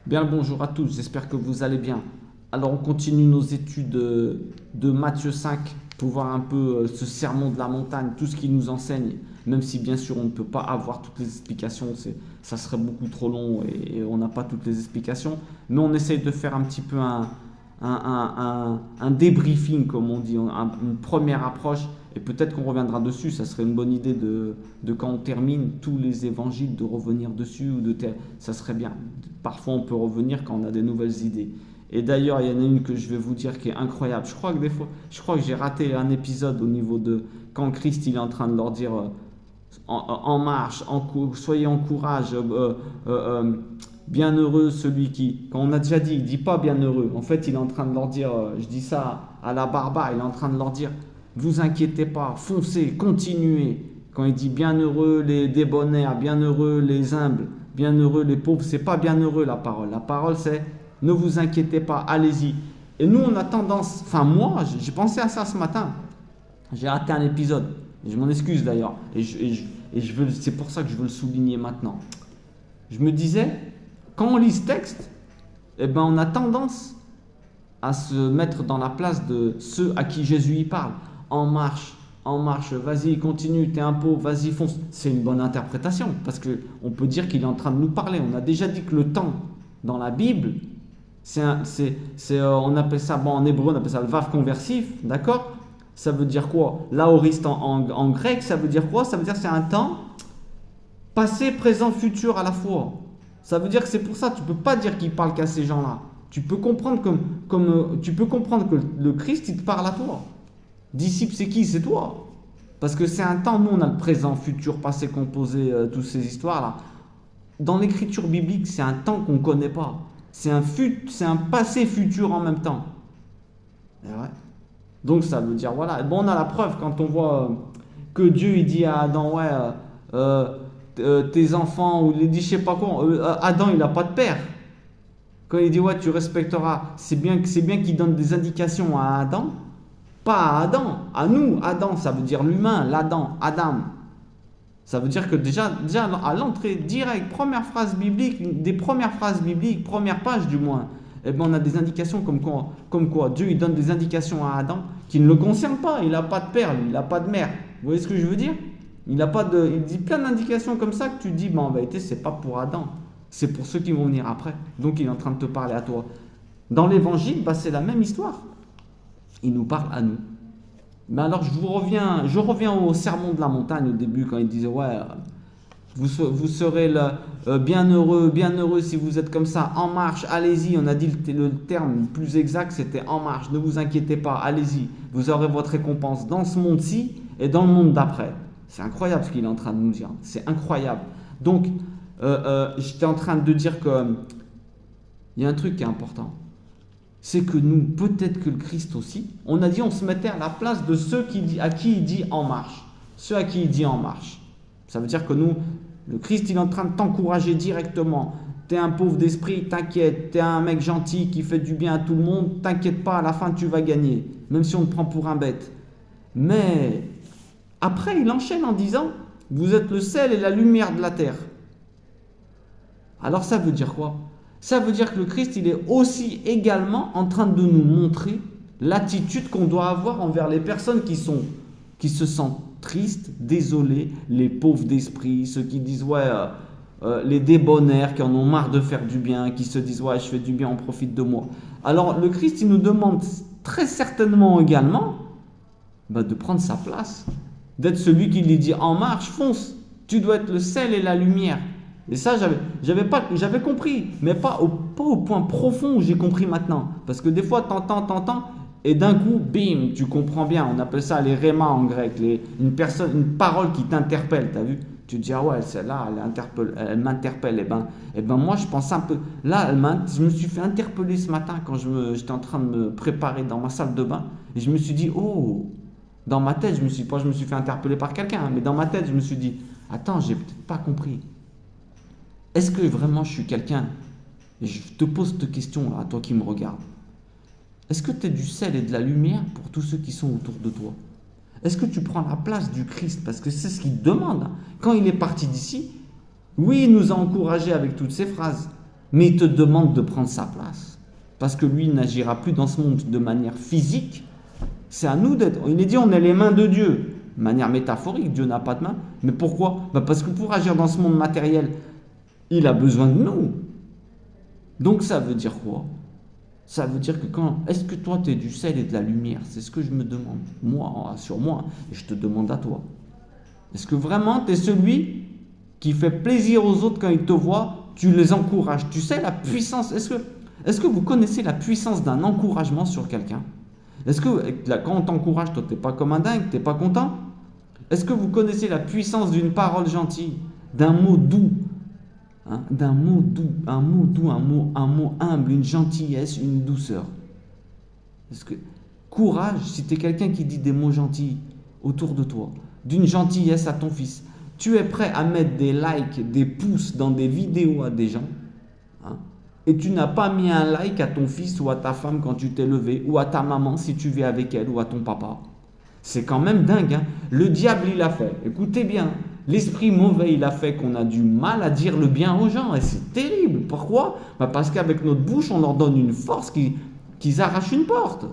Bien le bonjour à tous, j'espère que vous allez bien. Alors on continue nos études de Matthieu 5 pour voir un peu ce sermon de la montagne, tout ce qu'il nous enseigne, même si bien sûr on ne peut pas avoir toutes les explications, ça serait beaucoup trop long et on n'a pas toutes les explications, mais on essaye de faire un petit peu un débriefing comme on dit, une première approche et peut-être qu'on reviendra dessus, ça serait une bonne idée de quand on termine tous les évangiles de revenir dessus, ça serait bien. Parfois on peut revenir quand on a des nouvelles idées. Et d'ailleurs, il y en a une que je vais vous dire qui est incroyable. Je crois que j'ai raté un épisode au niveau de quand Christ il est en train de leur dire en marche, soyez en courage, bienheureux celui qui. Quand on a déjà dit, il dit pas bienheureux. En fait, il est en train de leur dire, je dis ça à la barba, il est en train de leur dire, vous inquiétez pas, foncez, continuez. Quand il dit bienheureux les débonnaires, bienheureux les humbles, bienheureux les pauvres, c'est pas bienheureux la parole. La parole c'est ne vous inquiétez pas, allez-y. Et nous, on a tendance, enfin moi, j'ai pensé à ça ce matin. J'ai raté un épisode. Et je m'en excuse d'ailleurs. C'est pour ça que je veux le souligner maintenant. Je me disais, quand on lit ce texte, eh ben, on a tendance à se mettre dans la place de ceux à qui Jésus y parle. En marche, vas-y, continue, t'es un pauvre, vas-y, fonce. C'est une bonne interprétation, parce qu'on peut dire qu'il est en train de nous parler. On a déjà dit que le temps, dans la Bible, on appelle ça, bon, en hébreu, on appelle ça le vav conversif, d'accord? Ça veut dire quoi? L'aoriste en grec, ça veut dire quoi? Ça veut dire que c'est un temps passé, présent, futur à la fois. Ça veut dire que c'est pour ça, tu ne peux pas dire qu'il parle qu'à ces gens-là. Tu peux comprendre tu peux comprendre que le Christ, il te parle à toi. Disciple, c'est qui? C'est toi. Parce que c'est un temps, nous on a le présent, futur, passé, composé, toutes ces histoires-là. Dans l'écriture biblique, c'est un temps qu'on ne connaît pas. C'est un passé futur en même temps. Et ouais. Donc ça veut dire, voilà. Bon, on a la preuve quand on voit que Dieu il dit à Adam, ouais, tes enfants, ou il dit je sais pas quoi, Adam il n'a pas de père. Quand il dit, ouais, tu respecteras, c'est bien qu'il donne des indications à Adam, pas à Adam, à nous. Adam, ça veut dire l'humain, Adam. Ça veut dire que déjà à l'entrée directe, première phrase biblique, des premières phrases bibliques, première page du moins, eh ben on a des indications comme quoi Dieu il donne des indications à Adam qui ne le concernent pas. Il n'a pas de père, il n'a pas de mère. Vous voyez ce que je veux dire? Il dit plein d'indications comme ça que tu dis, ben en vérité, c'est pas pour Adam, c'est pour ceux qui vont venir après. Donc il est en train de te parler à toi. Dans l'évangile, bah, c'est la même histoire. Il nous parle à nous. Mais alors je reviens au sermon de la montagne au début quand il disait ouais, vous serez bienheureux si vous êtes comme ça, en marche, allez-y. On a dit le terme plus exact c'était en marche, ne vous inquiétez pas, allez-y. Vous aurez votre récompense dans ce monde-ci et dans le monde d'après. C'est incroyable ce qu'il est en train de nous dire, c'est incroyable. Donc j'étais en train de dire que il y a un truc qui est important. C'est que nous, peut-être que le Christ aussi, on a dit on se mettait à la place de ceux à qui il dit en marche. Ceux à qui il dit en marche. Ça veut dire que nous, le Christ, il est en train de t'encourager directement. T'es un pauvre d'esprit, t'inquiète. T'es un mec gentil qui fait du bien à tout le monde, t'inquiète pas, à la fin tu vas gagner. Même si on te prend pour un bête. Mais après, il enchaîne en disant, vous êtes le sel et la lumière de la terre. Alors ça veut dire quoi? Ça veut dire que le Christ, il est aussi également en train de nous montrer l'attitude qu'on doit avoir envers les personnes qui se sentent tristes, désolées, les pauvres d'esprit, ceux qui disent ouais, les débonnaires qui en ont marre de faire du bien, qui se disent ouais, je fais du bien, on profite de moi. Alors le Christ, il nous demande très certainement également de prendre sa place, d'être celui qui lui dit en marche, fonce, tu dois être le sel et la lumière. Et ça, j'avais compris, mais pas au point profond où j'ai compris maintenant. Parce que des fois, t'entends, et d'un coup, bim, tu comprends bien. On appelle ça les rémas en grec, une parole qui t'interpelle, t'as vu? Tu te dis, ah ouais, celle-là, elle m'interpelle. Et ben moi, je pense un peu. Là, je me suis fait interpeller ce matin quand j'étais en train de me préparer dans ma salle de bain. Et je me suis dit, oh, dans ma tête, je me suis fait interpeller par quelqu'un, mais dans ma tête, je me suis dit, attends, j'ai peut-être pas compris. Est-ce que vraiment je suis quelqu'un, et je te pose cette question là, à toi qui me regarde, est-ce que tu es du sel et de la lumière pour tous ceux qui sont autour de toi? Est-ce que tu prends la place du Christ? Parce que c'est ce qu'il demande. Quand il est parti d'ici, oui, il nous a encouragés avec toutes ces phrases. mais il te demande de prendre sa place. Parce que lui n'agira plus dans ce monde de manière physique. C'est à nous d'être... Il est dit, on est les mains de Dieu. De manière métaphorique, Dieu n'a pas de main. Mais pourquoi? Parce que pour agir dans ce monde matériel, il a besoin de nous. Donc ça veut dire quoi? Ça veut dire que quand... Est-ce que toi, tu es du sel et de la lumière? C'est ce que je me demande. Moi, sur moi. Et je te demande à toi. Est-ce que vraiment, tu es celui qui fait plaisir aux autres quand ils te voient? Tu les encourages. Tu sais la puissance... Est-ce que vous connaissez la puissance d'un encouragement sur quelqu'un? Est-ce que quand on t'encourage, toi, tu n'es pas comme un dingue? Tu n'es pas content? Est-ce que vous connaissez la puissance d'une parole gentille? D'un mot doux? D'un mot doux, un mot humble, une gentillesse, une douceur. Est-ce que courage, si tu es quelqu'un qui dit des mots gentils autour de toi, d'une gentillesse à ton fils, tu es prêt à mettre des likes, des pouces dans des vidéos à des gens, et tu n'as pas mis un like à ton fils ou à ta femme quand tu t'es levé, ou à ta maman si tu vis avec elle, ou à ton papa. C'est quand même dingue, Le diable, il a fait. Écoutez bien. L'esprit mauvais, il a fait qu'on a du mal à dire le bien aux gens. Et c'est terrible. Pourquoi? Parce qu'avec notre bouche, on leur donne une force qu'ils arrachent une porte.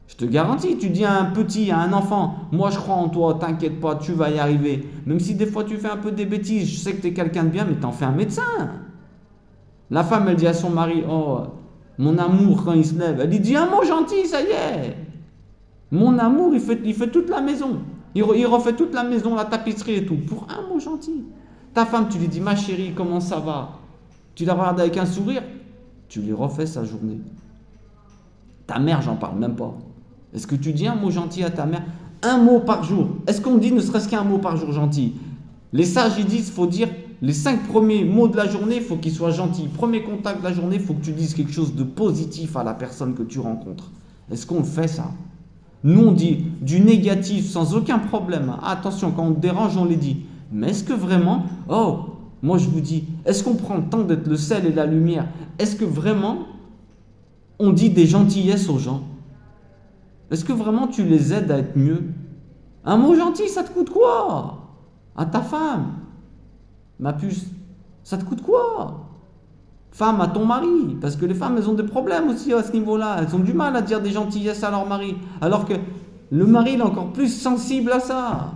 Je te garantis, tu dis à un petit, à un enfant, moi je crois en toi, t'inquiète pas, tu vas y arriver. Même si des fois tu fais un peu des bêtises, je sais que tu es quelqu'un de bien, mais t'en fais un médecin. La femme, elle dit à son mari, oh, mon amour, quand il se lève, elle lui dit un mot gentil, ça y est. Mon amour, il fait toute la maison. Il refait toute la maison, la tapisserie et tout, pour un mot gentil. Ta femme, tu lui dis, ma chérie, comment ça va? Tu la regardes avec un sourire, tu lui refais sa journée. Ta mère, j'en parle même pas. Est-ce que tu dis un mot gentil à ta mère? Un mot par jour. Est-ce qu'on dit ne serait-ce qu'un mot par jour gentil? Les sages, ils disent, il faut dire les 5 premiers mots de la journée, il faut qu'ils soient gentils. Premier contact de la journée, il faut que tu dises quelque chose de positif à la personne que tu rencontres. Est-ce qu'on fait ça? Nous, on dit du négatif sans aucun problème. Attention, quand on te dérange, on les dit. Mais est-ce que vraiment, moi je vous dis, est-ce qu'on prend le temps d'être le sel et la lumière? Est-ce que vraiment, on dit des gentillesses aux gens? Est-ce que vraiment tu les aides à être mieux? Un mot gentil, ça te coûte quoi? À ta femme, ma puce, ça te coûte quoi? Femme, à ton mari, parce que les femmes, elles ont des problèmes aussi à ce niveau-là. Elles ont du mal à dire des gentillesses à leur mari. Alors que le mari, il est encore plus sensible à ça.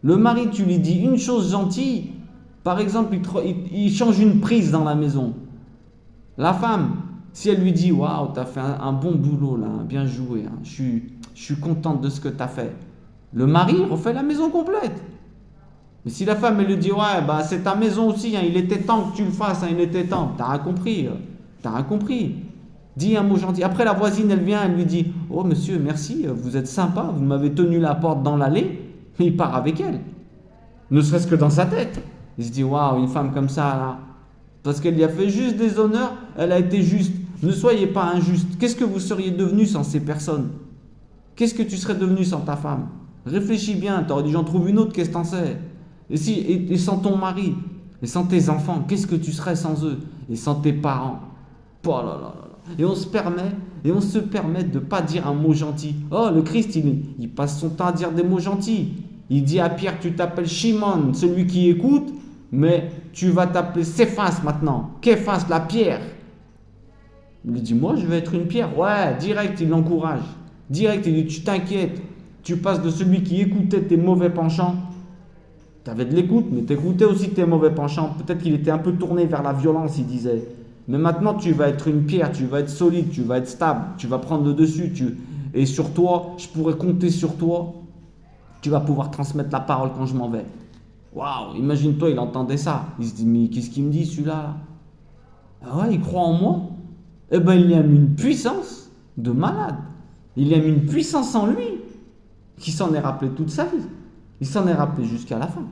Le mari, tu lui dis une chose gentille, par exemple, il change une prise dans la maison. La femme, si elle lui dit, waouh, t'as fait un bon boulot là, bien joué, je suis contente de ce que t'as fait. Le mari refait la maison complète. Mais si la femme, elle lui dit, ouais, c'est ta maison aussi, il était temps que tu le fasses, il était temps. T'as rien compris. Dis un mot gentil. Après, la voisine, elle vient, elle lui dit, oh monsieur, merci, vous êtes sympa, vous m'avez tenu la porte dans l'allée. Et il part avec elle. Ne serait-ce que dans sa tête. Il se dit, waouh, une femme comme ça, là. Parce qu'elle lui a fait juste des honneurs, elle a été juste. Ne soyez pas injuste. Qu'est-ce que vous seriez devenu sans ces personnes? Qu'est-ce que tu serais devenu sans ta femme? Réfléchis bien, t'aurais dit, j'en trouve une autre, qu'est-ce que t'en sais? Et sans ton mari, et sans tes enfants, qu'est-ce que tu serais sans eux? Et sans tes parents? Oh là là là. Et on se permet de ne pas dire un mot gentil. Oh, le Christ, il passe son temps à dire des mots gentils. Il dit à Pierre, tu t'appelles Shimon, celui qui écoute, mais tu vas t'appeler Céphas maintenant. Képhas, la pierre. Il lui dit, moi, je vais être une pierre. Ouais, direct, il l'encourage. Direct, il dit, tu t'inquiètes. Tu passes de celui qui écoutait tes mauvais penchants. Tu avais de l'écoute, mais tu écoutais aussi tes mauvais penchants. Peut-être qu'il était un peu tourné vers la violence, il disait. Mais maintenant, tu vas être une pierre, tu vas être solide, tu vas être stable, tu vas prendre le dessus. Et sur toi, je pourrais compter sur toi. Tu vas pouvoir transmettre la parole quand je m'en vais. Waouh, imagine-toi, il entendait ça. Il se dit, mais qu'est-ce qu'il me dit celui-là? Ah ouais, il croit en moi? Eh bien, il y a mis une puissance de malade. Il y a mis une puissance en lui qui s'en est rappelé toute sa vie. Il s'en est rappelé jusqu'à la fin.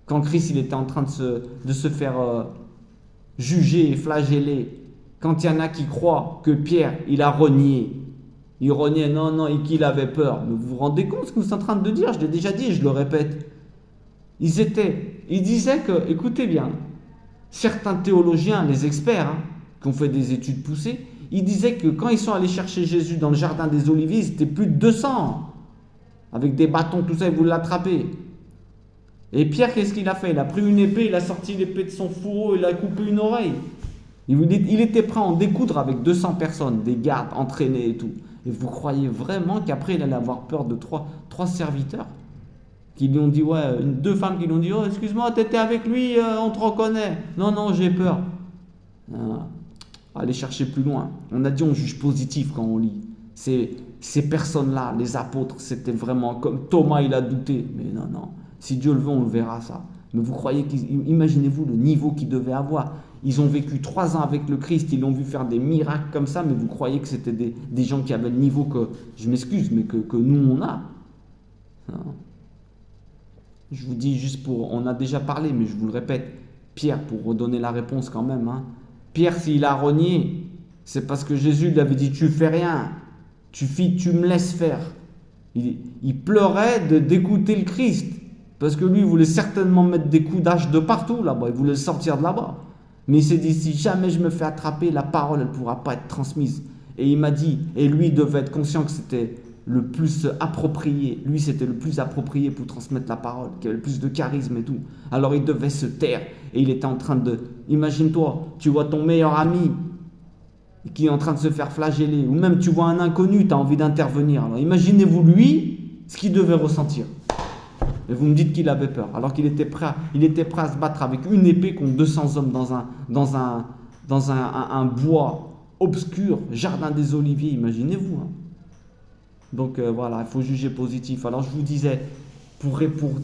Quand Christ il était en train de se faire juger et flageller, quand il y en a qui croient que Pierre, il a renié. Il reniait, non, et qu'il avait peur. Mais vous vous rendez compte ce que vous êtes en train de dire? Je l'ai déjà dit et je le répète. Ils disaient que, écoutez bien, certains théologiens, les experts, qui ont fait des études poussées, ils disaient que quand ils sont allés chercher Jésus dans le jardin des Oliviers, ils étaient plus de 200. Avec des bâtons, tout ça, ils voulaient l'attraper. Et Pierre, qu'est-ce qu'il a fait? Il a pris une épée, il a sorti l'épée de son fourreau, il a coupé une oreille. Il était prêt à en découdre avec 200 personnes, des gardes entraînés et tout. Et vous croyez vraiment qu'après il allait avoir peur de trois serviteurs qui lui ont dit, ouais, deux femmes qui lui ont dit, oh excuse-moi, t'étais avec lui, on te reconnaît. Non, non, j'ai peur. Allez chercher plus loin. On a dit on juge positif quand on lit. Ces personnes-là, les apôtres, c'était vraiment comme Thomas, il a douté. Mais non, non, si Dieu le veut, on le verra ça. Mais vous croyez imaginez-vous le niveau qu'ils devaient avoir. Ils ont vécu 3 ans avec le Christ, ils l'ont vu faire des miracles comme ça, mais vous croyez que c'était des gens qui avaient le niveau que, je m'excuse, mais que nous on a. Non. Je vous dis juste on a déjà parlé, mais je vous le répète, Pierre, pour redonner la réponse quand même, hein. Pierre, s'il a renié, c'est parce que Jésus lui avait dit, tu fais rien, tu me laisses faire. Il pleurait d'écouter le Christ, parce que lui, il voulait certainement mettre des coups d'âge de partout là-bas, il voulait sortir de là-bas. Mais il s'est dit, si jamais je me fais attraper, la parole, elle ne pourra pas être transmise. Et il m'a dit, et lui, il devait être conscient que c'était le plus approprié. Lui, c'était le plus approprié pour transmettre la parole, qui avait le plus de charisme et tout. Alors, il devait se taire. Et il était en train de... Imagine-toi, tu vois ton meilleur ami qui est en train de se faire flageller. Ou même, tu vois un inconnu, tu as envie d'intervenir. Alors, imaginez-vous lui, ce qu'il devait ressentir. Et vous me dites qu'il avait peur, alors qu'il était prêt à se battre avec une épée contre 200 hommes dans un bois obscur, jardin des Oliviers, imaginez-vous. Hein. Donc voilà, il faut juger positif. Alors je vous disais, pour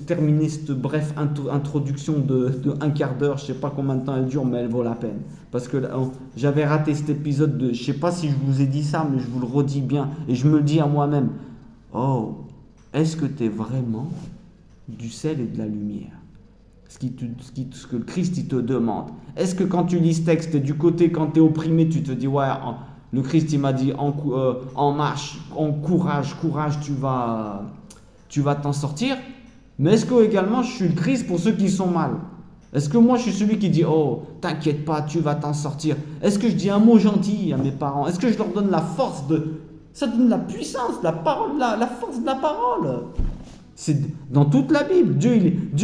terminer cette brève introduction de 1/4 d'heure, je ne sais pas combien de temps elle dure, mais elle vaut la peine. Parce que j'avais raté cet épisode je ne sais pas si je vous ai dit ça, mais je vous le redis bien, et je me le dis à moi-même. Oh, est-ce que tu es vraiment du sel et de la lumière? Ce que le Christ il te demande. Est-ce que quand tu lis ce texte, tu es du côté, quand tu es opprimé, tu te dis, ouais, le Christ il m'a dit, en marche, en courage, tu vas t'en sortir? Mais est-ce que également je suis le Christ pour ceux qui sont mal? Est-ce que moi je suis celui qui dit, oh, t'inquiète pas, tu vas t'en sortir? Est-ce que je dis un mot gentil à mes parents? Est-ce que je leur donne la force ça donne la puissance, la parole, la force de la parole? C'est dans toute la Bible. Dieu,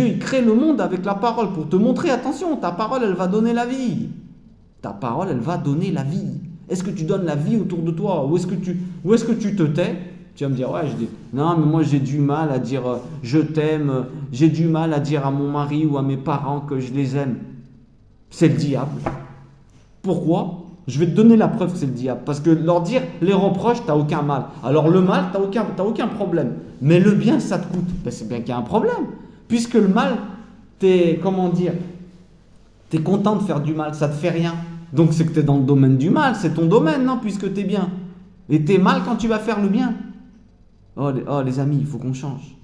il crée le monde avec la parole pour te montrer, attention, ta parole, elle va donner la vie. Ta parole, elle va donner la vie. Est-ce que tu donnes la vie autour de toi? Ou est-ce que tu te tais? Tu vas me dire, ouais, je dis, non, mais moi j'ai du mal à dire je t'aime, j'ai du mal à dire à mon mari ou à mes parents que je les aime. C'est le diable. Pourquoi? Je vais te donner la preuve que c'est le diable. Parce que leur dire les reproches, t'as aucun mal. Alors le mal, t'as aucun problème. Mais le bien, ça te coûte. Ben, c'est bien qu'il y a un problème. Puisque le mal, t'es content de faire du mal, ça te fait rien. Donc c'est que t'es dans le domaine du mal, c'est ton domaine, non? Puisque t'es bien. Et t'es mal quand tu vas faire le bien. Oh les amis, il faut qu'on change.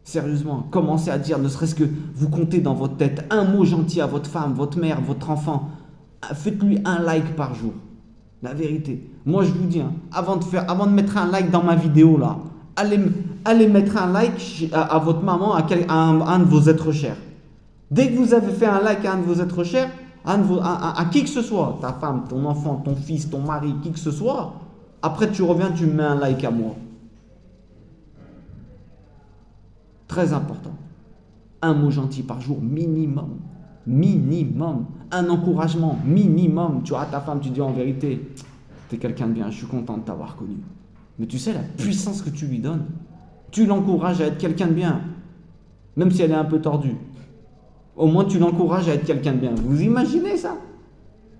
Sérieusement, commencez à dire, ne serait-ce que vous comptez dans votre tête un mot gentil à votre femme, votre mère, votre enfant. Faites-lui un like par jour. La vérité. Moi, je vous dis, hein, avant de mettre un like dans ma vidéo, là, allez mettre un like à votre maman, à un de vos êtres chers. Dès que vous avez fait un like à un de vos êtres chers, à qui que ce soit, ta femme, ton enfant, ton fils, ton mari, qui que ce soit, après tu reviens, tu me mets un like à moi. Très important. Un mot gentil par jour, minimum. Minimum. Un encouragement, minimum. Tu vois, à ta femme, tu dis en vérité, t'es quelqu'un de bien, je suis content de t'avoir connu. Mais tu sais la puissance que tu lui donnes. Tu l'encourages à être quelqu'un de bien. Même si elle est un peu tordue. Au moins, tu l'encourages à être quelqu'un de bien. Vous imaginez ça?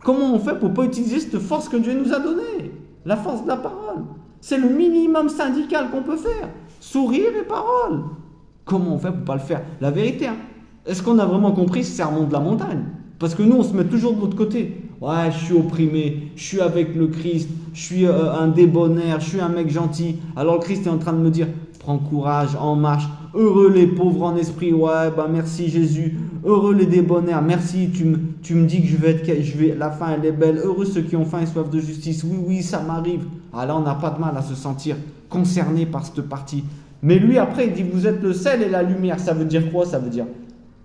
Comment on fait pour ne pas utiliser cette force que Dieu nous a donnée? La force de la parole. C'est le minimum syndical qu'on peut faire. Sourire et parole. Comment on fait pour ne pas le faire? La vérité, hein. Est-ce qu'on a vraiment compris ce sermon de la montagne? Parce que nous, on se met toujours de l'autre côté. Ouais, je suis opprimé, je suis avec le Christ, je suis un débonnaire, je suis un mec gentil. Alors le Christ est en train de me dire, prends courage, en marche. Heureux les pauvres en esprit, ouais, bah merci Jésus. Heureux les débonnaires, merci, tu me dis que la fin elle est belle. Heureux ceux qui ont faim et soif de justice. Oui, oui, ça m'arrive. Ah là, on n'a pas de mal à se sentir concerné par cette partie. Mais lui, après, il dit, vous êtes le sel et la lumière. Ça veut dire quoi? Ça veut dire,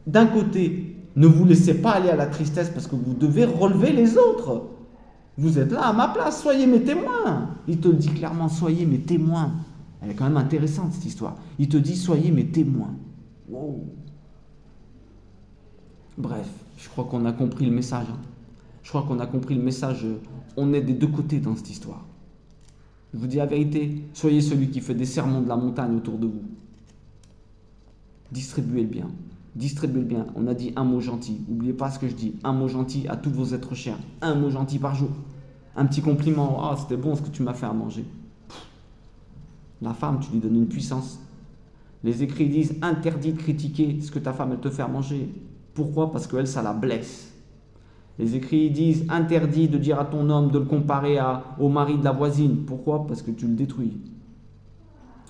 d'un côté, ne vous laissez pas aller à la tristesse parce que vous devez relever les autres. Vous êtes là à ma place, soyez mes témoins. Il te le dit clairement, soyez mes témoins. Elle est quand même intéressante cette histoire. Il te dit, soyez mes témoins. Wow. Bref, je crois qu'on a compris le message. Hein. Je crois qu'on a compris le message. On est des deux côtés dans cette histoire. Je vous dis la vérité, soyez celui qui fait des sermons de la montagne autour de vous. Distribuez le bien. Distribuez le bien. On a dit un mot gentil. N'oubliez pas ce que je dis. Un mot gentil à tous vos êtres chers. Un mot gentil par jour. Un petit compliment. Ah, c'était bon ce que tu m'as fait à manger. La femme, tu lui donnes une puissance. Les écrits disent interdit de critiquer ce que ta femme elle te fait à manger. Pourquoi? Parce qu'elle, ça la blesse. Les écrits disent interdit de dire à ton homme de le comparer au mari de la voisine. Pourquoi? Parce que tu le détruis.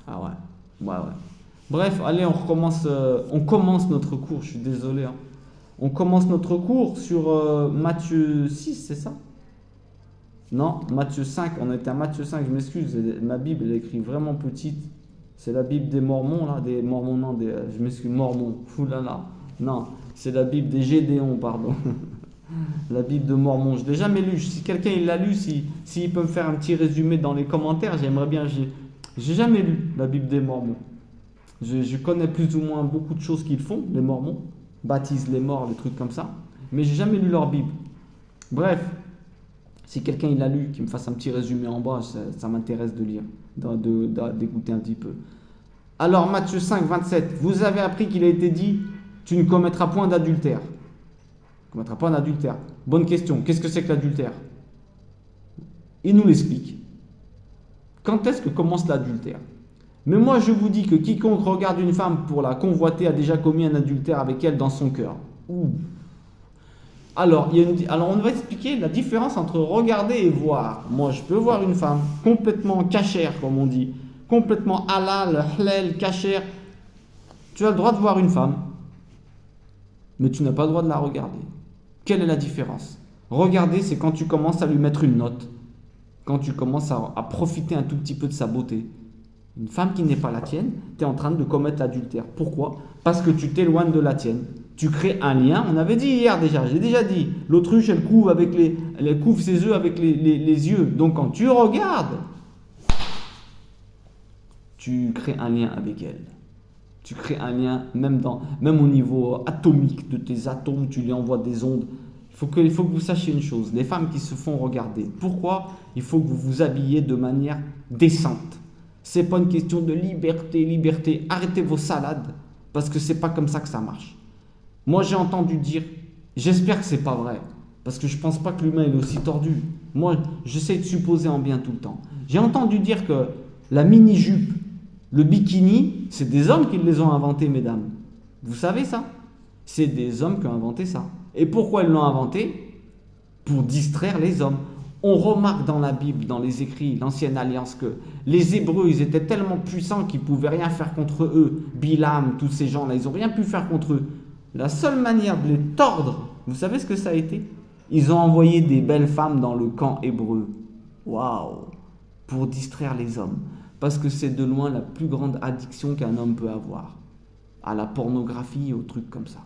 Ah ouais. Bref, allez, on commence notre cours. Je suis désolé. Hein. On commence notre cours sur Matthieu 6, c'est ça? Non, Matthieu 5. On était à Matthieu 5, je m'excuse. Ma Bible, elle est écrite vraiment petite. C'est la Bible des Mormons, là. Des Mormons, non, je m'excuse, Mormons. Oulala. Non, c'est la Bible des Gédéons, pardon. La Bible de Mormon, je ne l'ai jamais lu. Si quelqu'un il l'a lu, s'il peut me faire un petit résumé dans les commentaires, j'aimerais bien. J'ai jamais lu la Bible des Mormons. Je connais plus ou moins beaucoup de choses qu'ils font, les Mormons, baptisent les morts, des trucs comme ça, mais j'ai jamais lu leur Bible. Bref, si quelqu'un il l'a lu, qu'il me fasse un petit résumé en bas, ça m'intéresse de lire, d'écouter un petit peu. Alors Matthieu 5, 27, vous avez appris qu'il a été dit, tu ne commettras point d'adultère. Tu ne commettras pas d'adultère. Bonne question, qu'est-ce que c'est que l'adultère? Il nous l'explique. Quand est-ce que commence l'adultère? Mais moi je vous dis que quiconque regarde une femme pour la convoiter a déjà commis un adultère avec elle dans son cœur. Ouh. Alors on va expliquer la différence entre regarder et voir. Moi je peux voir une femme complètement cachère comme on dit, complètement halal, halal, cachère. Tu as le droit de voir une femme, mais tu n'as pas le droit de la regarder. Quelle est la différence? Regarder, c'est quand tu commences à lui mettre une note, quand tu commences à profiter un tout petit peu de sa beauté. Une femme qui n'est pas la tienne, tu es en train de commettre l'adultère. Pourquoi? Parce que tu t'éloignes de la tienne. Tu crées un lien. On avait dit hier déjà, j'ai déjà dit, l'autruche, elle couvre ses œufs avec les yeux. Donc quand tu regardes, tu crées un lien avec elle. Tu crées un lien, même au niveau atomique de tes atomes, tu lui envoies des ondes. Il faut que vous sachiez une chose, les femmes qui se font regarder, pourquoi? Il faut que vous vous habillez de manière décente. Ce n'est pas une question de liberté. Arrêtez vos salades, parce que ce n'est pas comme ça que ça marche. Moi, j'ai entendu dire, j'espère que ce n'est pas vrai, parce que je ne pense pas que l'humain est aussi tordu. Moi, j'essaie de supposer en bien tout le temps. J'ai entendu dire que la mini-jupe, le bikini, c'est des hommes qui les ont inventés, mesdames. Vous savez ça? C'est des hommes qui ont inventé ça. Et pourquoi ils l'ont inventé? Pour distraire les hommes. On remarque dans la Bible, dans les écrits, l'Ancienne Alliance, que les Hébreux, ils étaient tellement puissants qu'ils ne pouvaient rien faire contre eux. Bilam, tous ces gens-là, ils n'ont rien pu faire contre eux. La seule manière de les tordre, vous savez ce que ça a été? Ils ont envoyé des belles femmes dans le camp hébreu. Waouh! Pour distraire les hommes. Parce que c'est de loin la plus grande addiction qu'un homme peut avoir. À la pornographie et aux trucs comme ça.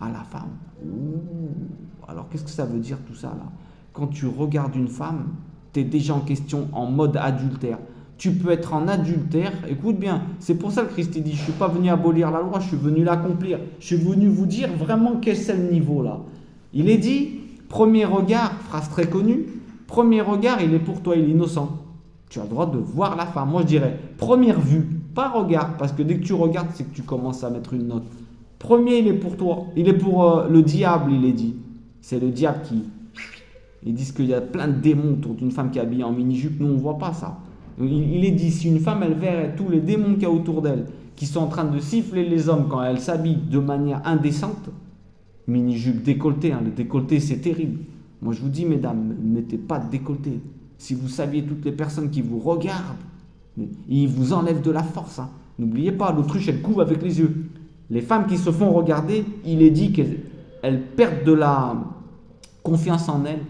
À la femme. Ouh. Alors qu'est-ce que ça veut dire tout ça là? Quand tu regardes une femme, tu es déjà en question en mode adultère. Tu peux être en adultère, écoute bien, c'est pour ça que Christ dit, je ne suis pas venu abolir la loi, je suis venu l'accomplir. Je suis venu vous dire vraiment quel c'est le niveau là. Il est dit, premier regard, phrase très connue, premier regard, il est pour toi, il est innocent. Tu as le droit de voir la femme. Moi je dirais, première vue, pas regard, parce que dès que tu regardes, c'est que tu commences à mettre une note. Premier, il est pour toi, il est pour le diable, il est dit. C'est le diable qui... Ils disent qu'il y a plein de démons autour d'une femme qui est habillée en mini-jupe. Nous, on ne voit pas ça. Il est dit, si une femme, elle verrait tous les démons qu'il y a autour d'elle, qui sont en train de siffler les hommes quand elle s'habille de manière indécente, mini-jupe décolletée, le décolleté, c'est terrible. Moi, je vous dis, mesdames, ne mettez pas de décolleté. Si vous saviez toutes les personnes qui vous regardent, ils vous enlèvent de la force. N'oubliez pas, l'autruche, elle couvre avec les yeux. Les femmes qui se font regarder, il est dit qu'elles perdent de la confiance en elles.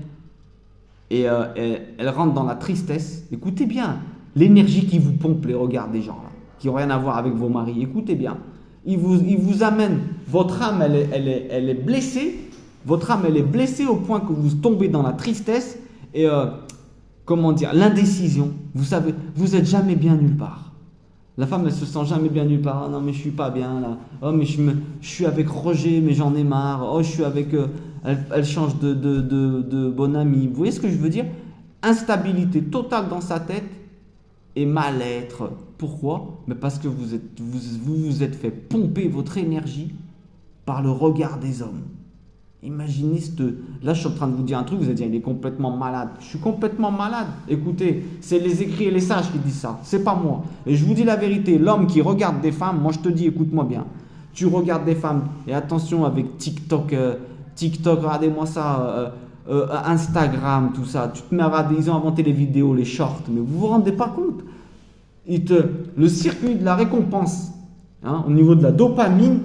Et elle rentre dans la tristesse. Écoutez bien, l'énergie qui vous pompe les regards des gens là, qui n'ont rien à voir avec vos maris. Écoutez bien, il vous amène, votre âme elle est blessée, votre âme elle est blessée au point que vous tombez dans la tristesse et l'indécision. Vous savez, vous n'êtes jamais bien nulle part. La femme, elle se sent jamais bien nulle part. Ah non, mais je suis pas bien là. Oh, mais je suis avec Roger, mais j'en ai marre. Oh, je suis avec. Elle change de bon ami. Vous voyez ce que je veux dire? Instabilité totale dans sa tête et mal-être. Pourquoi? Mais parce que vous êtes fait pomper votre énergie par le regard des hommes. Imaginez Là, je suis en train de vous dire un truc, vous allez dire, il est complètement malade. Je suis complètement malade. Écoutez, c'est les écrits et les sages qui disent ça, c'est pas moi. Et je vous dis la vérité, l'homme qui regarde des femmes, moi je te dis, écoute-moi bien. Tu regardes des femmes, et attention avec TikTok, regardez-moi ça, Instagram, tout ça. Tu te mets à regarder, ils ont inventé les vidéos, les shorts, mais vous vous rendez pas compte. Le circuit de la récompense, hein, au niveau de la dopamine,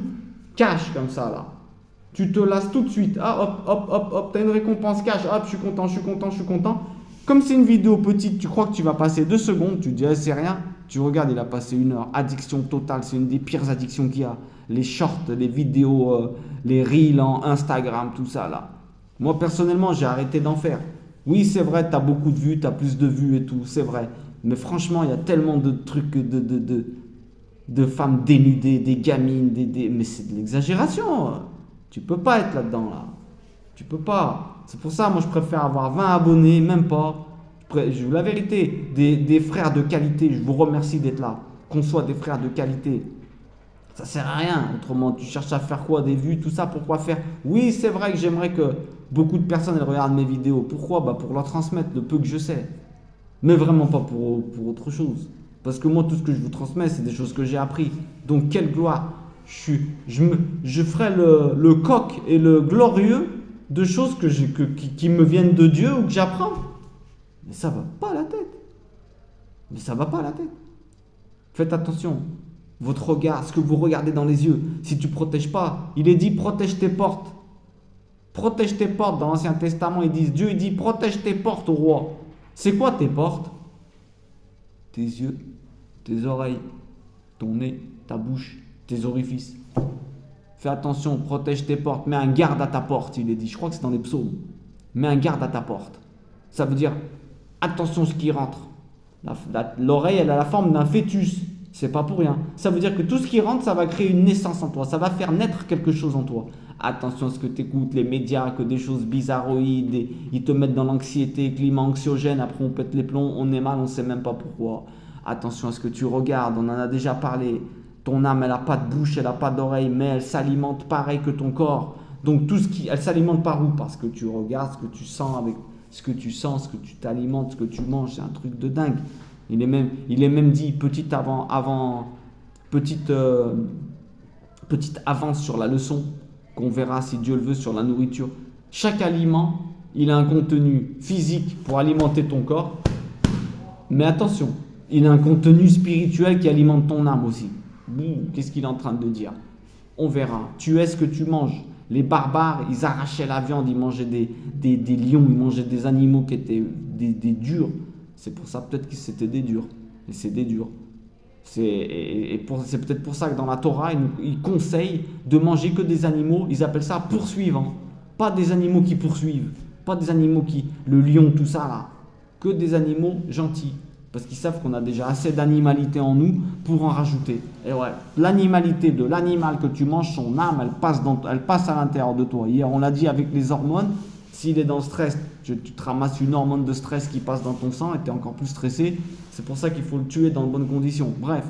cache comme ça là. Tu te lasses tout de suite. Ah, hop, tu as une récompense cash. Hop, je suis content. Comme c'est une vidéo petite, tu crois que tu vas passer 2 secondes, tu te dis, c'est rien. Tu regardes, il a passé 1 heure. Addiction totale, c'est une des pires addictions qu'il y a. Les shorts, les vidéos, les reels en Instagram, tout ça là. Moi, personnellement, j'ai arrêté d'en faire. Oui, c'est vrai, tu as beaucoup de vues, tu as plus de vues et tout, c'est vrai. Mais franchement, il y a tellement de trucs, de femmes dénudées, des gamines, mais c'est de l'exagération. Tu peux pas être là-dedans, là. Tu peux pas. C'est pour ça, moi, je préfère avoir 20 abonnés, même pas. Je vous la vérité, des frères de qualité, je vous remercie d'être là. Qu'on soit des frères de qualité. Ça sert à rien. Autrement, tu cherches à faire quoi? Des vues, tout ça, pourquoi faire? Oui, c'est vrai que j'aimerais que beaucoup de personnes elles regardent mes vidéos. Pourquoi? Pour leur transmettre le peu que je sais. Mais vraiment pas pour autre chose. Parce que moi, tout ce que je vous transmets, c'est des choses que j'ai appris. Donc, quelle gloire! Je ferai le coq et le glorieux de choses qui me viennent de Dieu ou que j'apprends. Mais ça va pas à la tête. Faites attention. Votre regard, ce que vous regardez dans les yeux, si tu ne protèges pas, il est dit protège tes portes. Protège tes portes. Dans l'Ancien Testament, Dieu il dit protège tes portes au roi. C'est quoi tes portes? Tes yeux, tes oreilles, ton nez, ta bouche, tes orifices. Fais attention, protège tes portes, mets un garde à ta porte, il est dit. Je crois que c'est dans les psaumes. Mets un garde à ta porte. Ça veut dire, attention ce qui rentre. L'oreille, elle a la forme d'un fœtus. C'est pas pour rien. Ça veut dire que tout ce qui rentre, ça va créer une naissance en toi. Ça va faire naître quelque chose en toi. Attention à ce que tu écoutes, les médias, que des choses bizarroïdes, ils te mettent dans l'anxiété, climat anxiogène, après on pète les plombs, on est mal, on ne sait même pas pourquoi. Attention à ce que tu regardes, on en a déjà parlé. Ton âme, elle n'a pas de bouche, elle n'a pas d'oreille, mais elle s'alimente pareil que ton corps. Donc elle s'alimente par où? Parce que tu regardes, ce que tu sens, avec ce que tu sens, ce que tu t'alimentes, ce que tu manges, c'est un truc de dingue. Il est même dit, petite avance sur la leçon qu'on verra si Dieu le veut sur la nourriture. Chaque aliment, il a un contenu physique pour alimenter ton corps, mais attention, il a un contenu spirituel qui alimente ton âme aussi. Qu'est-ce qu'il est en train de dire? On verra. Tu es ce que tu manges. Les barbares, ils arrachaient la viande, ils mangeaient des lions, ils mangeaient des animaux qui étaient des durs. C'est pour ça peut-être que c'était des durs. Et c'est des durs. C'est peut-être pour ça que dans la Torah, ils conseillent de manger que des animaux, ils appellent ça poursuivants. Pas des animaux qui poursuivent. Pas des animaux le lion, tout ça là. Que des animaux gentils. Parce qu'ils savent qu'on a déjà assez d'animalité en nous pour en rajouter. Et ouais, l'animalité de l'animal que tu manges, son âme, elle passe à l'intérieur de toi. Hier, on l'a dit avec les hormones. S'il est dans le stress, tu te ramasses une hormone de stress qui passe dans ton sang et tu es encore plus stressé. C'est pour ça qu'il faut le tuer dans de bonnes conditions. Bref,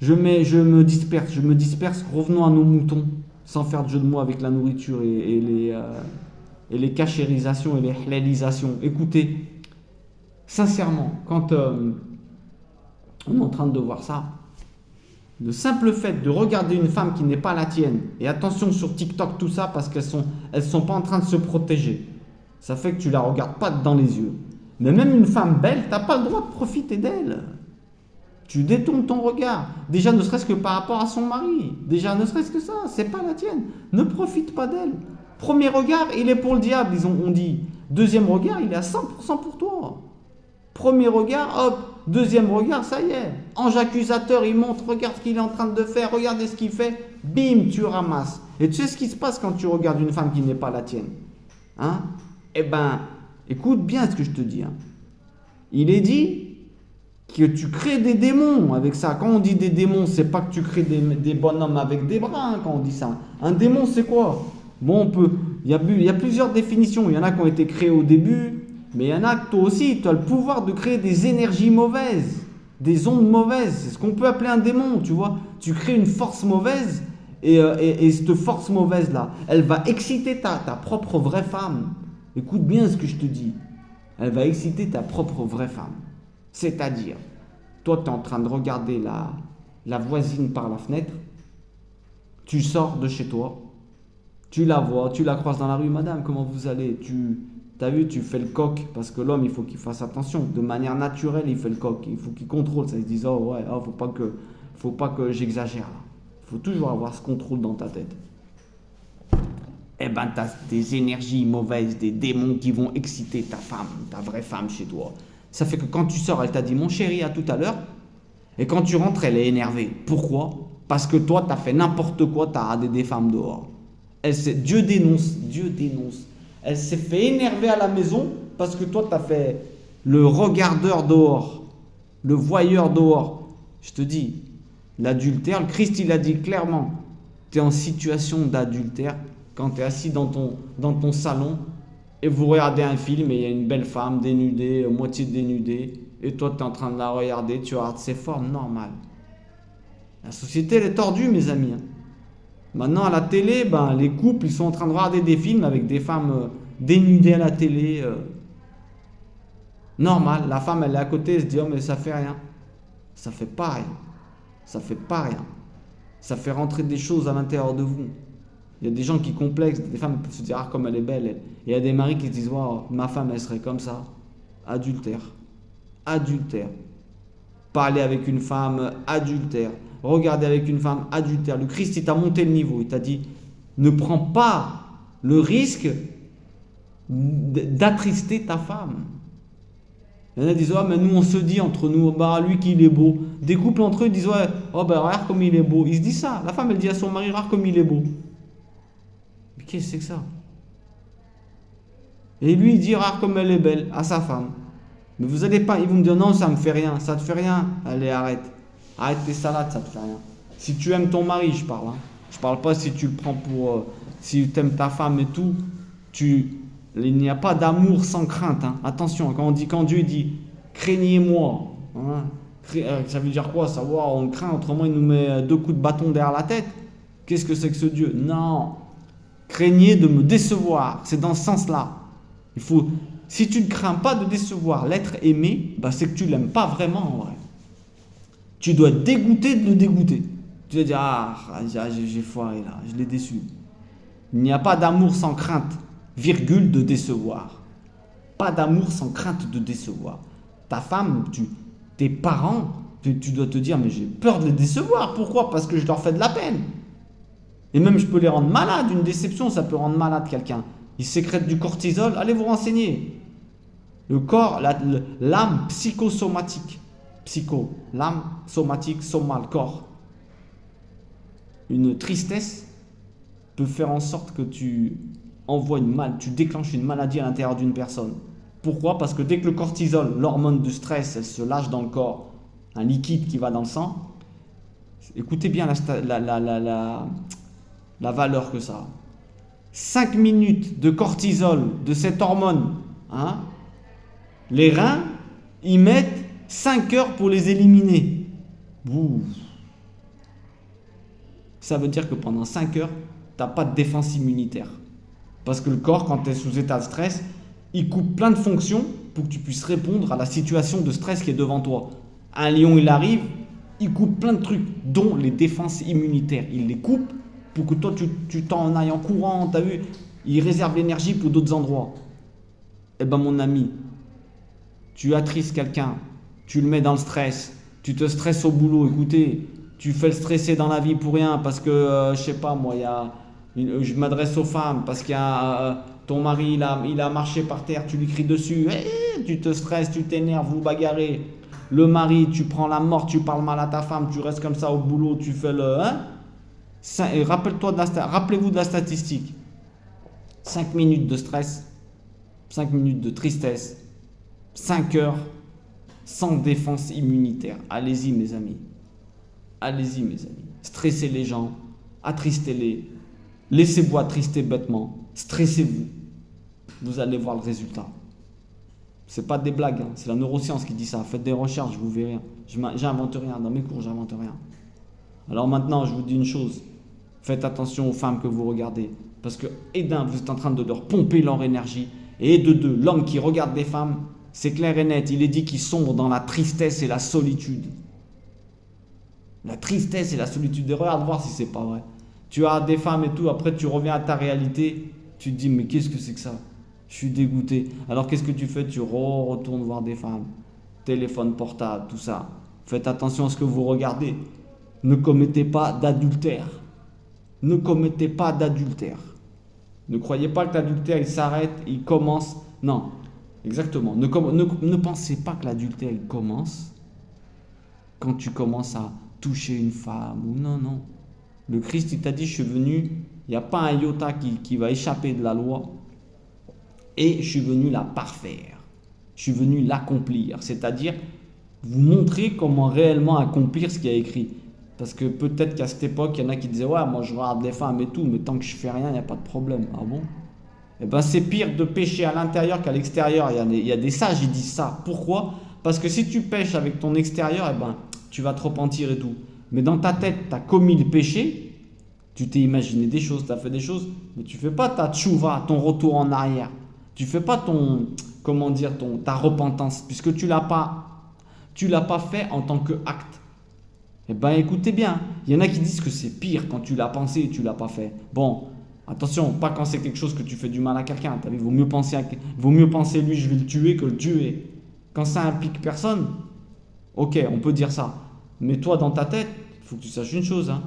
je me disperse. Revenons à nos moutons, sans faire de jeu de mots avec la nourriture et les cachérisations et les halalisations. Écoutez, sincèrement, quand on est en train de voir ça, le simple fait de regarder une femme qui n'est pas la tienne, et attention sur TikTok, tout ça, parce qu'elles sont pas en train de se protéger, ça fait que tu la regardes pas dans les yeux. Mais même une femme belle, tu n'as pas le droit de profiter d'elle. Tu détournes ton regard. Déjà, ne serait-ce que par rapport à son mari. Déjà, ne serait-ce que ça, c'est pas la tienne. Ne profite pas d'elle. Premier regard, il est pour le diable, on dit. Deuxième regard, il est à 100% pour toi. Premier regard, hop, deuxième regard, ça y est. Ange accusateur, il montre, regarde ce qu'il est en train de faire, regardez ce qu'il fait, bim, tu ramasses. Et tu sais ce qui se passe quand tu regardes une femme qui n'est pas la tienne? Hein? Eh ben, écoute bien ce que je te dis. Hein. Il est dit, que tu crées des démons avec ça. Quand on dit des démons, c'est pas que tu crées des bonhommes avec des bras, hein, quand on dit ça. Un démon, c'est quoi? Bon, il y a plusieurs définitions. Il y en a qui ont été créées au début, mais il y en a que toi aussi, tu as le pouvoir de créer des énergies mauvaises, des ondes mauvaises. C'est ce qu'on peut appeler un démon, tu vois. Tu crées une force mauvaise, et cette force mauvaise-là, elle va exciter ta propre vraie femme. Écoute bien ce que je te dis. Elle va exciter ta propre vraie femme. C'est-à-dire, toi, tu es en train de regarder la voisine par la fenêtre, tu sors de chez toi, tu la vois, tu la croises dans la rue, madame, comment vous allez? T'as vu, tu fais le coq, parce que l'homme, il faut qu'il fasse attention. De manière naturelle, il fait le coq, il faut qu'il contrôle ça. Il se dit, oh ouais, oh, faut pas que j'exagère là. Il faut toujours avoir ce contrôle dans ta tête. Eh ben, tu as des énergies mauvaises, des démons qui vont exciter ta femme, ta vraie femme chez toi. Ça fait que quand tu sors, elle t'a dit, mon chéri, à tout à l'heure. Et quand tu rentres, elle est énervée. Pourquoi? Parce que toi, tu as fait n'importe quoi, tu as radé des femmes dehors. Dieu dénonce. Elle s'est fait énerver à la maison parce que toi, tu as fait le regardeur dehors, le voyeur dehors. Je te dis, l'adultère, le Christ, il a dit clairement, tu es en situation d'adultère quand tu es assis dans ton salon et vous regardez un film et il y a une belle femme dénudée, moitié dénudée, et toi, tu es en train de la regarder, tu regardes ses formes normales. La société, elle est tordue, mes amis. Maintenant, à la télé, les couples, ils sont en train de regarder des films avec des femmes dénudées à la télé. Normal, la femme, elle est à côté, elle se dit, oh, mais ça fait rien. Ça fait pas rien. Ça fait pas rien. Ça fait rentrer des choses à l'intérieur de vous. Il y a des gens qui complexent, des femmes peuvent se dire, ah, comme elle est belle. Et il y a des maris qui se disent, wow, ma femme, elle serait comme ça. Adultère. Parler avec une femme, adultère. Regarder avec une femme, adultère. Le Christ, il t'a monté le niveau. Il t'a dit, ne prends pas le risque d'attrister ta femme. Il y en a qui disent, oh, mais nous, on se dit entre nous, lui qu'il est beau. Des couples entre eux, ils disent, ouais, oh, regarde comme il est beau. Ils se disent ça. La femme, elle dit à son mari, regarde comme il est beau. Mais qu'est-ce que c'est que ça? Et lui, il dit, regarde comme elle est belle, à sa femme. Mais vous allez pas, ils vont me dire, non, ça me fait rien. Ça te fait rien? Allez, arrête. Arrête tes salades, ça te fait rien. Si tu aimes ton mari, je parle. Hein. Je parle pas si tu le prends pour... si tu aimes ta femme et tout, il n'y a pas d'amour sans crainte. Hein. Attention, quand Dieu dit « craignez-moi hein, », ça veut dire quoi? Savoir, on craint, autrement il nous met 2 coups de bâton derrière la tête. Qu'est-ce que c'est que ce Dieu? Non. Craignez de me décevoir. C'est dans ce sens-là. Si tu ne crains pas de décevoir l'être aimé, c'est que tu ne l'aimes pas vraiment en vrai. Tu dois être dégoûté de le dégoûter. Tu vas dire, j'ai foiré là, je l'ai déçu. Il n'y a pas d'amour sans crainte, virgule, de décevoir. Pas d'amour sans crainte de décevoir. Ta femme, tes parents, tu dois te dire, mais j'ai peur de les décevoir. Pourquoi? Parce que je leur fais de la peine. Et même je peux les rendre malades. Une déception, ça peut rendre malade quelqu'un. Il sécrète du cortisol, allez vous renseigner. Le corps, l'âme psychosomatique. L'âme somatique, soma, le corps. Une tristesse peut faire en sorte que tu déclenches une maladie à l'intérieur d'une personne. Pourquoi? Parce que dès que le cortisol, l'hormone du stress, elle se lâche dans le corps, un liquide qui va dans le sang, écoutez bien la valeur que ça a. 5 minutes de cortisol, de cette hormone, hein, les reins, ils mettent 5 heures pour les éliminer. Ouh. Ça veut dire que pendant 5 heures, tu n'as pas de défense immunitaire. Parce que le corps, quand tu es sous état de stress, il coupe plein de fonctions pour que tu puisses répondre à la situation de stress qui est devant toi. Un lion, il arrive, il coupe plein de trucs, dont les défenses immunitaires. Il les coupe pour que toi, tu t'en ailles en courant, t'as vu, il réserve l'énergie pour d'autres endroits. Eh ben mon ami, tu attristes quelqu'un, tu le mets dans le stress, tu te stresses au boulot, écoutez, tu fais le stresser dans la vie pour rien parce que, je sais pas moi, je m'adresse aux femmes parce qu'il y a ton mari, il a marché par terre, tu lui cries dessus, tu te stresses, tu t'énerves, vous bagarrez. Le mari, tu prends la mort, tu parles mal à ta femme, tu restes comme ça au boulot, tu fais le... rappelez-vous de la statistique. 5 minutes de stress, 5 minutes de tristesse, 5 heures sans défense immunitaire. Allez-y mes amis. Allez-y mes amis. Stressez les gens, attristez-les, laissez-vous attrister bêtement, stressez-vous. Vous allez voir le résultat. C'est pas des blagues, hein. C'est la neuroscience qui dit ça. Faites des recherches, vous verrez. J'invente rien. Dans mes cours, j'invente rien. Alors maintenant, je vous dis une chose. Faites attention aux femmes que vous regardez. Parce que, et d'un, vous êtes en train de leur pomper leur énergie. Et de deux, l'homme qui regarde des femmes, c'est clair et net. Il est dit qu'il sombre dans la tristesse et la solitude. La tristesse et la solitude. Et regarde voir si c'est pas vrai. Tu as des femmes et tout, après tu reviens à ta réalité. Tu te dis, mais qu'est-ce que c'est que ça? Je suis dégoûté. Alors qu'est-ce que tu fais? Tu retournes voir des femmes. Téléphone portable, tout ça. Faites attention à ce que vous regardez. Ne commettez pas d'adultère. Ne commettez pas d'adultère. Ne croyez pas que l'adultère, il s'arrête, il commence. Non, exactement. Ne pensez pas que l'adultère, il commence quand tu commences à toucher une femme. Ou non, non. Le Christ, il t'a dit, je suis venu, il n'y a pas un iota qui va échapper de la loi. Et je suis venu la parfaire. Je suis venu l'accomplir. C'est-à-dire, vous montrer comment réellement accomplir ce qui est écrit. Parce que peut-être qu'à cette époque, il y en a qui disaient « Ouais, moi je regarde les femmes et tout, mais tant que je fais rien, il n'y a pas de problème. » Ah bon? Eh bien, c'est pire de pécher à l'intérieur qu'à l'extérieur. Il y a des sages, ils disent ça. Pourquoi? Parce que si tu pêches avec ton extérieur, eh ben, tu vas te repentir et tout. Mais dans ta tête, tu as commis le péché, tu t'es imaginé des choses, tu as fait des choses, mais tu ne fais pas ta tchouva, ton retour en arrière. Tu ne fais pas ta repentance, puisque tu l'as pas fait en tant qu'acte. Eh bien, écoutez bien, il y en a qui disent que c'est pire quand tu l'as pensé et tu ne l'as pas fait. Bon, attention, pas quand c'est quelque chose que tu fais du mal à quelqu'un. Il vaut mieux penser lui, je vais le tuer, que le tuer. Quand ça implique personne, ok, on peut dire ça. Mais toi, dans ta tête, il faut que tu saches une chose. Hein.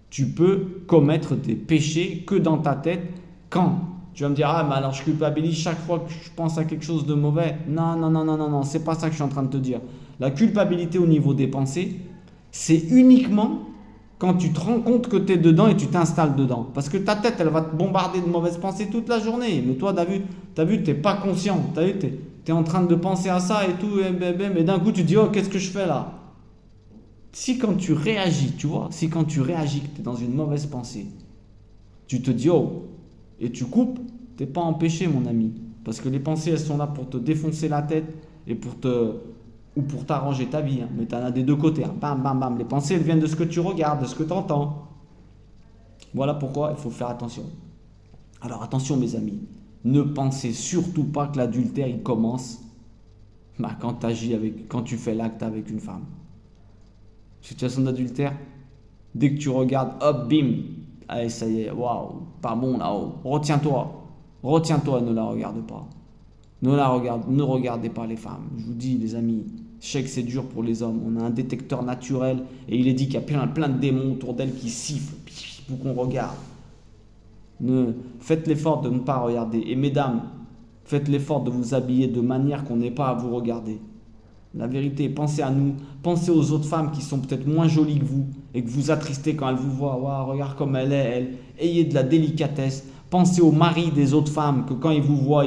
Tu peux commettre des péchés que dans ta tête quand tu vas me dire, ah, mais alors je culpabilise chaque fois que je pense à quelque chose de mauvais. Non, non, non, non, non, non, c'est pas ça que je suis en train de te dire. La culpabilité au niveau des pensées, c'est uniquement quand tu te rends compte que tu es dedans et tu t'installes dedans. Parce que ta tête, elle va te bombarder de mauvaises pensées toute la journée. Mais toi, t'as vu, t'es pas conscient. T'as vu, t'es en train de penser à ça et tout, mais d'un coup, tu te dis, oh, qu'est-ce que je fais là? Si quand tu réagis, tu vois, si quand tu réagis que tu es dans une mauvaise pensée, tu te dis, oh, et tu coupes, t'es pas en péché, mon ami. Parce que les pensées, elles sont là pour te défoncer la tête et pour t'arranger ta vie. Hein. Mais tu en as des deux côtés. Hein. Bam, bam, bam. Les pensées, elles viennent de ce que tu regardes, de ce que tu entends. Voilà pourquoi il faut faire attention. Alors attention, mes amis. Ne pensez surtout pas que l'adultère, il commence quand tu fais l'acte avec une femme. Situation d'adultère, dès que tu regardes, hop, bim, allez, ça y est, waouh, pas bon là-haut. Retiens-toi, ne la regarde pas. Ne regardez pas les femmes. Je vous dis, les amis, je sais que c'est dur pour les hommes. On a un détecteur naturel et il est dit qu'il y a plein de démons autour d'elle qui sifflent pour qu'on regarde. Faites l'effort de ne pas regarder. Et mesdames, faites l'effort de vous habiller de manière qu'on n'ait pas à vous regarder. La vérité, pensez à nous, pensez aux autres femmes qui sont peut-être moins jolies que vous et que vous attristez quand elles vous voient. Wow, regarde comme elle est, elle. Ayez de la délicatesse. Pensez aux maris des autres femmes que quand ils vous voient,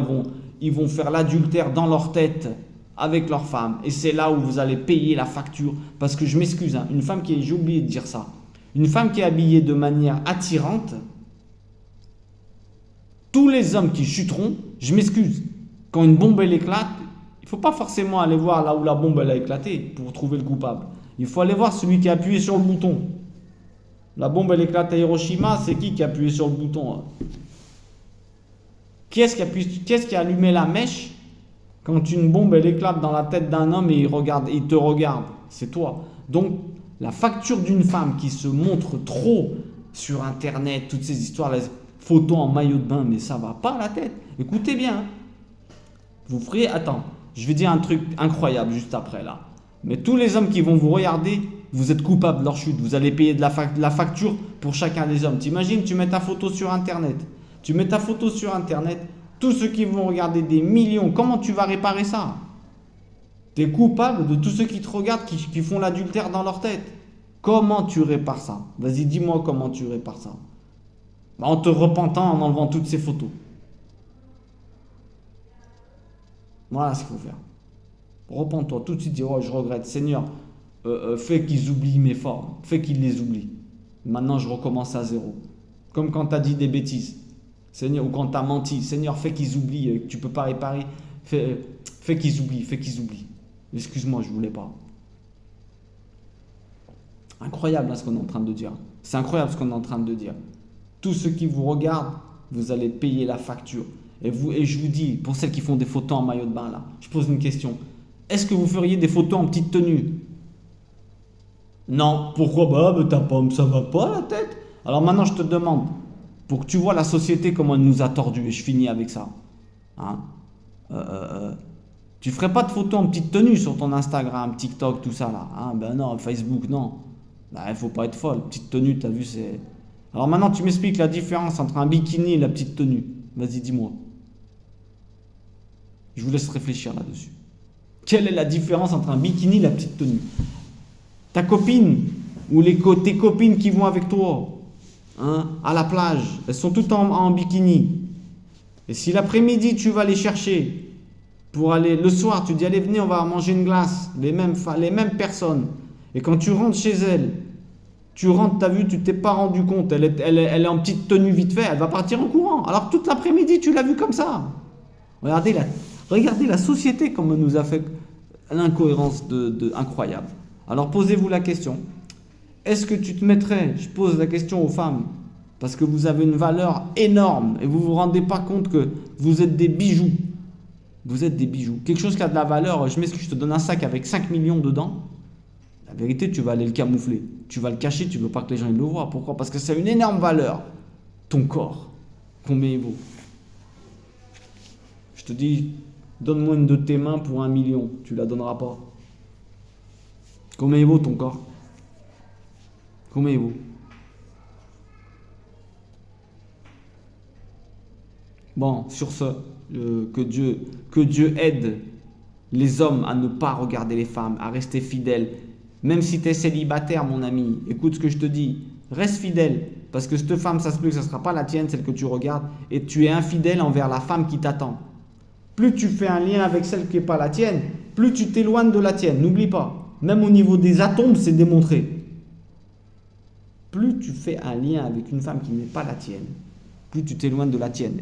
ils vont faire l'adultère dans leur tête avec leur femme. Et c'est là où vous allez payer la facture. Parce que je m'excuse, hein, j'ai oublié de dire ça. Une femme qui est habillée de manière attirante, tous les hommes qui chuteront, je m'excuse, quand une bombe elle éclate, il ne faut pas forcément aller voir là où la bombe elle a éclaté pour trouver le coupable. Il faut aller voir celui qui a appuyé sur le bouton. La bombe elle éclate à Hiroshima, c'est qui a appuyé sur le bouton? Hein? Qui est-ce qui a allumé la mèche quand une bombe elle éclate dans la tête d'un homme et il te regarde? C'est toi. Donc la facture d'une femme qui se montre trop sur internet, toutes ces histoires, les photos en maillot de bain, mais ça va pas à la tête. Écoutez bien. Vous ferez, attends, je vais dire un truc incroyable juste après là. Mais tous les hommes qui vont vous regarder, vous êtes coupables de leur chute. Vous allez payer de la facture pour chacun des hommes. T'imagines, tu mets ta photo sur internet. Tous ceux qui vont regarder des millions, comment tu vas réparer ça? Tu es coupable de tous ceux qui te regardent, qui font l'adultère dans leur tête. Comment tu répares ça? Vas-y, dis-moi comment tu répares ça. En te repentant, en enlevant toutes ces photos. Voilà ce qu'il faut faire. Repends-toi tout de suite, dis oh, je regrette, Seigneur, fais qu'ils oublient mes formes, fais qu'ils les oublient. Maintenant, je recommence à zéro. Comme quand tu as dit des bêtises, Seigneur, ou quand tu as menti, Seigneur, fais qu'ils oublient, que tu peux pas réparer, fais qu'ils oublient, fais qu'ils oublient. Excuse-moi, je voulais pas. Incroyable hein, ce qu'on est en train de dire. C'est incroyable ce qu'on est en train de dire. Tous ceux qui vous regardent, vous allez payer la facture. Et je vous dis, pour celles qui font des photos en maillot de bain là, je pose une question. Est-ce que vous feriez des photos en petite tenue? Non. Pourquoi? Ça va pas la tête. Alors maintenant je te demande, pour que tu vois la société comment elle nous a tordus, et je finis avec ça. Hein, tu ferais pas de photos en petite tenue sur ton Instagram, TikTok, tout ça là. Hein, ben non, Facebook non. Il faut pas être folle. Petite tenue, t'as vu, c'est... Alors maintenant, tu m'expliques la différence entre un bikini et la petite tenue. Vas-y, dis-moi. Je vous laisse réfléchir là-dessus. Quelle est la différence entre un bikini et la petite tenue? Ta copine ou tes copines qui vont avec toi hein, à la plage, elles sont toutes en bikini. Et si l'après-midi, tu vas les chercher pour aller... Le soir, tu dis, allez, venez, on va manger une glace. Les mêmes personnes. Et quand tu rentres chez elle, tu rentres, t'as vu, tu t'es pas rendu compte, elle est en petite tenue vite fait, elle va partir en courant. Alors toute l'après-midi, tu l'as vu comme ça. Regardez la société comme elle nous a fait l'incohérence incroyable. Alors posez-vous la question. Est-ce que tu te mettrais, je pose la question aux femmes, parce que vous avez une valeur énorme et vous ne vous rendez pas compte que vous êtes des bijoux. Vous êtes des bijoux. Quelque chose qui a de la valeur, je te donne un sac avec 5 millions dedans. La vérité, tu vas aller le camoufler. Tu vas le cacher, tu ne veux pas que les gens le voient. Pourquoi? Parce que c'est une énorme valeur. Ton corps, combien il vaut? Je te dis, donne-moi une de tes mains pour 1 million. Tu ne la donneras pas. Combien il vaut ton corps? Combien il vaut? Bon, sur ce, que Dieu aide les hommes à ne pas regarder les femmes, à rester fidèles. Même si tu es célibataire, mon ami, écoute ce que je te dis, reste fidèle, parce que cette femme, ça se peut que ce ne sera pas la tienne, celle que tu regardes, et tu es infidèle envers la femme qui t'attend. Plus tu fais un lien avec celle qui n'est pas la tienne, plus tu t'éloignes de la tienne, n'oublie pas. Même au niveau des atomes, c'est démontré. Plus tu fais un lien avec une femme qui n'est pas la tienne, plus tu t'éloignes de la tienne.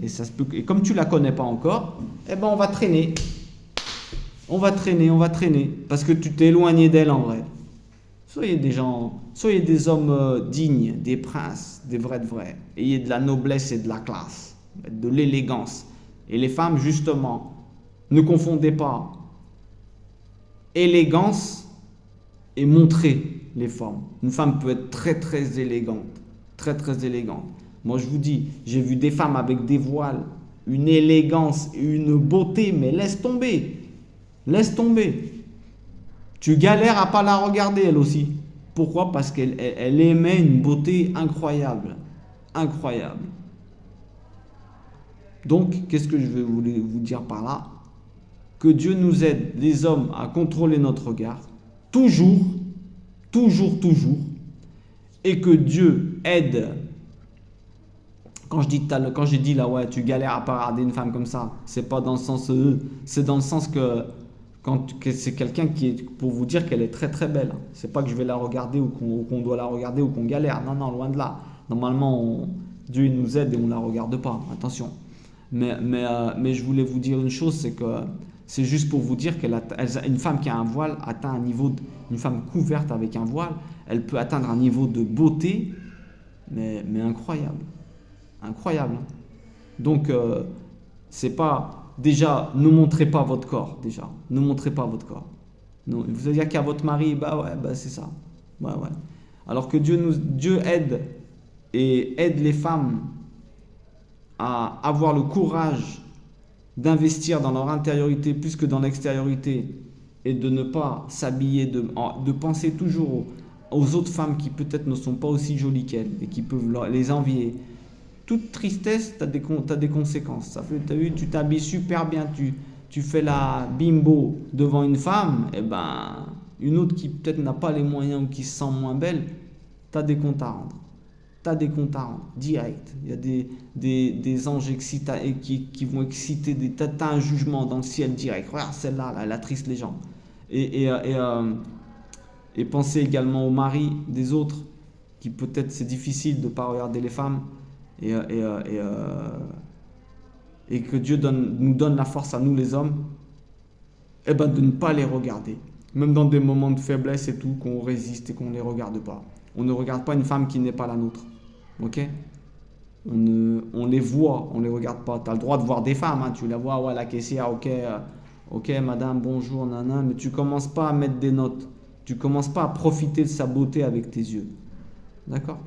Et comme tu ne la connais pas encore, eh ben on va traîner. On va traîner, parce que tu t'es éloigné d'elle en vrai. Soyez des hommes dignes, des princes, des vrais de vrais. Ayez de la noblesse et de la classe, de l'élégance. Et les femmes, justement, ne confondez pas élégance et montrer les formes. Une femme peut être très très élégante, très très élégante. Moi je vous dis, j'ai vu des femmes avec des voiles, une élégance et une beauté, mais laisse tomber. Laisse tomber. Tu galères à pas la regarder elle aussi. Pourquoi? Parce qu'elle émet une beauté incroyable. Incroyable. Donc, qu'est-ce que je vais vous dire par là? Que Dieu nous aide, les hommes, à contrôler notre regard. Toujours. Et que Dieu aide. Quand j'ai dit là, ouais, tu galères à pas regarder une femme comme ça, c'est pas dans le sens c'est dans le sens que c'est quelqu'un qui est pour vous dire qu'elle est très très belle. C'est pas que je vais la regarder ou qu'on doit la regarder ou qu'on galère. Non, loin de là. Normalement, Dieu il nous aide et on la regarde pas. Attention. Mais je voulais vous dire une chose, c'est que c'est juste pour vous dire une femme qui a un voile atteint un niveau, une femme couverte avec un voile, elle peut atteindre un niveau de beauté, mais incroyable. Incroyable. Hein. Donc, c'est pas... Déjà, ne montrez pas votre corps, déjà. Ne montrez pas votre corps. Non, vous allez dire qu'à votre mari, c'est ça. Ouais. Alors que Dieu aide les femmes à avoir le courage d'investir dans leur intériorité plus que dans l'extériorité et de ne pas s'habiller, de penser toujours aux autres femmes qui peut-être ne sont pas aussi jolies qu'elles et qui peuvent les envier. Toute tristesse, t'as des conséquences. Ça fait, t'as vu, tu t'habilles super bien, tu fais la bimbo devant une femme, et ben une autre qui peut-être n'a pas les moyens ou qui se sent moins belle, t'as des comptes à rendre. Direct. Il y a des anges qui vont exciter, t'as un jugement dans le ciel direct. Regarde celle-là, elle attriste les gens. Et, et, euh, et, euh, et pensez également aux maris des autres, qui peut-être c'est difficile de ne pas regarder les femmes. Et, euh, et, euh, et, euh, et que Dieu nous donne la force à nous les hommes, eh ben, de ne pas les regarder. Même dans des moments de faiblesse et tout, qu'on résiste et qu'on ne les regarde pas. On ne regarde pas une femme qui n'est pas la nôtre. Ok? On les voit, on ne les regarde pas. Tu as le droit de voir des femmes, hein, tu la vois, ouais, la caissière, ok, ok, madame, bonjour, nana, mais tu commences pas à mettre des notes. Tu commences pas à profiter de sa beauté avec tes yeux. D'accord?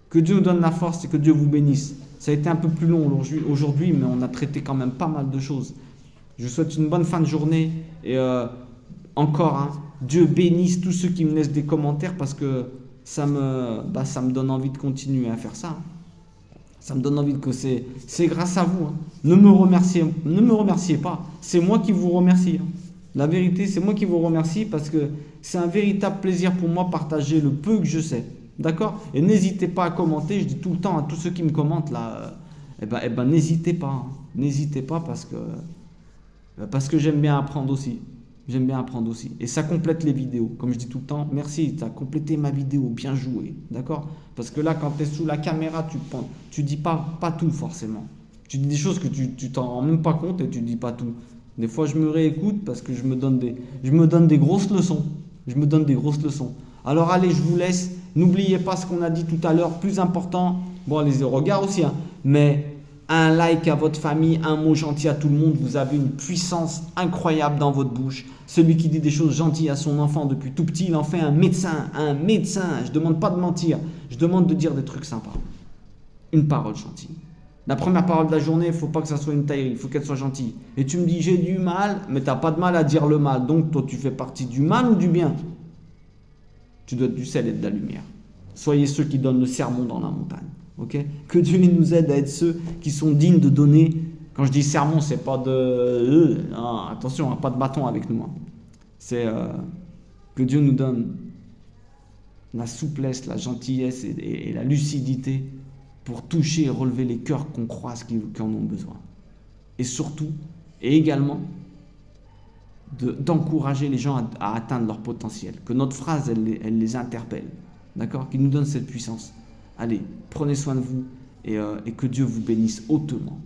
Que Dieu nous donne la force et que Dieu vous bénisse. Ça a été un peu plus long aujourd'hui, mais on a traité quand même pas mal de choses. Je vous souhaite une bonne fin de journée et encore, hein, Dieu bénisse tous ceux qui me laissent des commentaires parce que ça me donne envie de continuer à faire ça. Hein. Ça me donne envie que c'est grâce à vous. Hein. Ne me remerciez pas. C'est moi qui vous remercie. Hein. La vérité, c'est moi qui vous remercie parce que c'est un véritable plaisir pour moi de partager le peu que je sais. D'accord? Et n'hésitez pas à commenter. Je dis tout le temps à tous ceux qui me commentent là, n'hésitez pas. Hein. N'hésitez pas parce que j'aime bien apprendre aussi. J'aime bien apprendre aussi. Et ça complète les vidéos. Comme je dis tout le temps, merci, tu as complété ma vidéo, bien joué. D'accord? Parce que là, quand tu es sous la caméra, tu dis pas tout forcément. Tu dis des choses que tu t'en rends même pas compte et tu dis pas tout. Des fois, je me réécoute parce que je me donne des grosses leçons. Je me donne des grosses leçons. Alors allez, je vous laisse. N'oubliez pas ce qu'on a dit tout à l'heure. Plus important, bon, les regards aussi, hein, mais un like à votre famille, un mot gentil à tout le monde. Vous avez une puissance incroyable dans votre bouche. Celui qui dit des choses gentilles à son enfant depuis tout petit, il en fait un médecin. Un médecin. Je ne demande pas de mentir. Je demande de dire des trucs sympas. Une parole gentille. La première parole de la journée, il ne faut pas que ça soit une taillerie. Il faut qu'elle soit gentille. Et tu me dis, j'ai du mal, mais tu n'as pas de mal à dire le mal. Donc, toi, tu fais partie du mal ou du bien? Tu dois être du sel et de la lumière. Soyez ceux qui donnent le sermon dans la montagne. Okay? Que Dieu nous aide à être ceux qui sont dignes de donner. Quand je dis sermon, c'est pas de... non, attention, pas de bâton avec nous. Hein. C'est que Dieu nous donne la souplesse, la gentillesse et la lucidité pour toucher et relever les cœurs qu'on croise qui en ont besoin. Et surtout, et également, d'encourager les gens à atteindre leur potentiel. Que notre phrase, elle les interpelle. D'accord? Qu'il nous donne cette puissance. Allez, prenez soin de vous et que Dieu vous bénisse hautement.